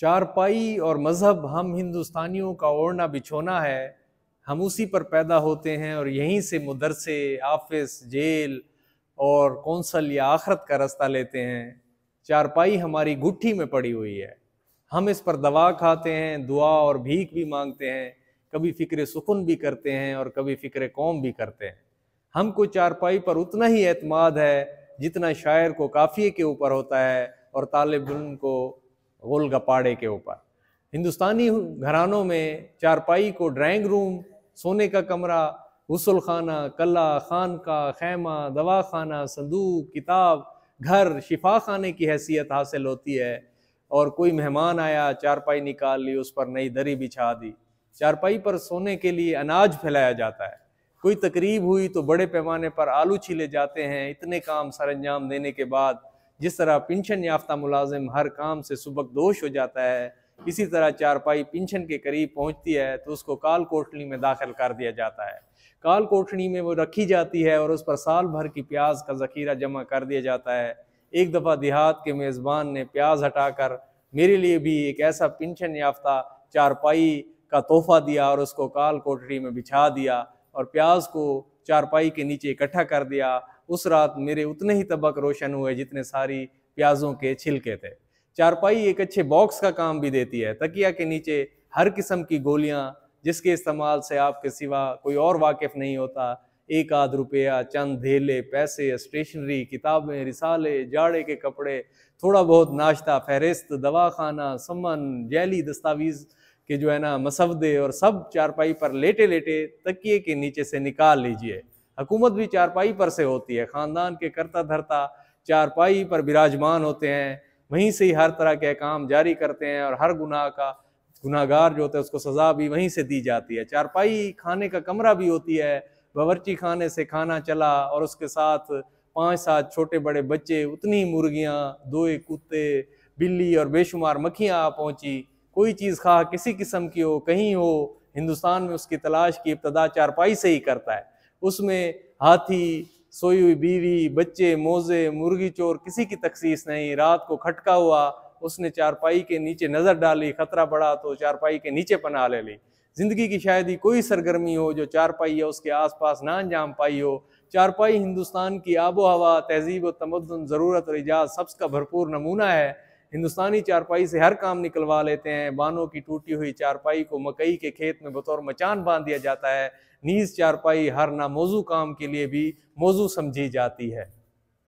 चारपाई और मज़हब हम हिंदुस्तानियों का ओढ़ना बिछोना है। हम उसी पर पैदा होते हैं और यहीं से मदरसे, ऑफिस, जेल और कौंसल या आखरत का रास्ता लेते हैं। चारपाई हमारी गुट्ठी में पड़ी हुई है। हम इस पर दवा खाते हैं, दुआ और भीख भी मांगते हैं, कभी फ़िक्र सुकुन भी करते हैं और कभी फ़िक्र कौम भी करते हैं। हमको चारपाई पर उतना ही एतमाद है जितना शायर को काफ़िए के ऊपर होता है और तालिब इल्म को गोल गपाड़े के ऊपर। हिंदुस्तानी घरानों में चारपाई को ड्राइंग रूम, सोने का कमरा, गुस्ल खाना, कला, खानका, खैमा, दवा खाना, संदूक, किताब, घर, शिफा खाने की हैसियत हासिल होती है। और कोई मेहमान आया, चारपाई निकाल ली, उस पर नई दरी बिछा दी। चारपाई पर सोने के लिए अनाज फैलाया जाता है। कोई तकरीब हुई तो बड़े पैमाने पर आलू छीले जाते हैं। इतने काम सर अंजाम देने के बाद जिस तरह पेंशन याफ्ता मुलाजिम हर काम से सुबकदोश हो जाता है, इसी तरह चारपाई पेंशन के करीब पहुंचती है तो उसको काल कोठड़ी में दाखिल कर दिया जाता है। काल कोठड़ी में वो रखी जाती है और उस पर साल भर की प्याज का ज़ख़ीरा जमा कर दिया जाता है। एक दफ़ा देहात के मेज़बान ने प्याज हटाकर मेरे लिए भी एक ऐसा पेंशन याफ्ता चारपाई का तोहफा दिया और उसको काल कोठड़ी में बिछा दिया और प्याज को चारपाई के नीचे इकट्ठा कर दिया। उस रात मेरे उतने ही तबक रोशन हुए जितने सारी प्याजों के छिलके थे। चारपाई एक अच्छे बॉक्स का काम भी देती है। तकिया के नीचे हर किस्म की गोलियां जिसके इस्तेमाल से आपके सिवा कोई और वाकिफ नहीं होता। एक आध रुपया, चंद धेले, पैसे, स्टेशनरी, किताबें, रिसाले, जाड़े के कपड़े, थोड़ा बहुत नाश्ता, फहरिस्त, दवा खाना, समन, जैली दस्तावीज़ के जो है ना मसवदे और सब चारपाई पर लेटे लेटे तकिए के नीचे से निकाल लीजिए। हुकूमत भी चारपाई पर से होती है। ख़ानदान के करता धरता चारपाई पर विराजमान होते हैं। वहीं से ही हर तरह के काम जारी करते हैं और हर गुनाहगार जो होता है उसको सज़ा भी वहीं से दी जाती है। चारपाई खाने का कमरा भी होती है। बावर्ची खाने से खाना चला और उसके साथ 5-7 छोटे बड़े बच्चे, उतनी मुर्गियाँ, 2 कुत्ते, बिल्ली और बेशुमार मक्खियाँ आ पहुँची। कोई चीज़ खा किसी किस्म की हो, कहीं हो, हिंदुस्तान में उसकी तलाश की इब्तदा चारपाई से ही करता है। उसमें हाथी, सोई हुई बीवी, बच्चे, मोजे, मुर्गी चोर, किसी की तखसीस नहीं। रात को खटका हुआ, उसने चारपाई के नीचे नज़र डाली, खतरा बढ़ा तो चारपाई के नीचे पनाह ले ली। ज़िंदगी की शायद ही कोई सरगर्मी हो जो चारपाई या उसके आसपास ना अंजाम पाई हो। चारपाई हिंदुस्तान की आबो हवा, तहजीब व तमद्दुन, ज़रूरत और इजाज़ सब्ज़ का भरपूर नमूना है। हिंदुस्तानी चारपाई से हर काम निकलवा लेते हैं। बानों की टूटी हुई चारपाई को मकई के खेत में बतौर मचान बांध दिया जाता है। नीज़ चारपाई हर नामौजू काम के लिए भी मौजू समझी जाती है।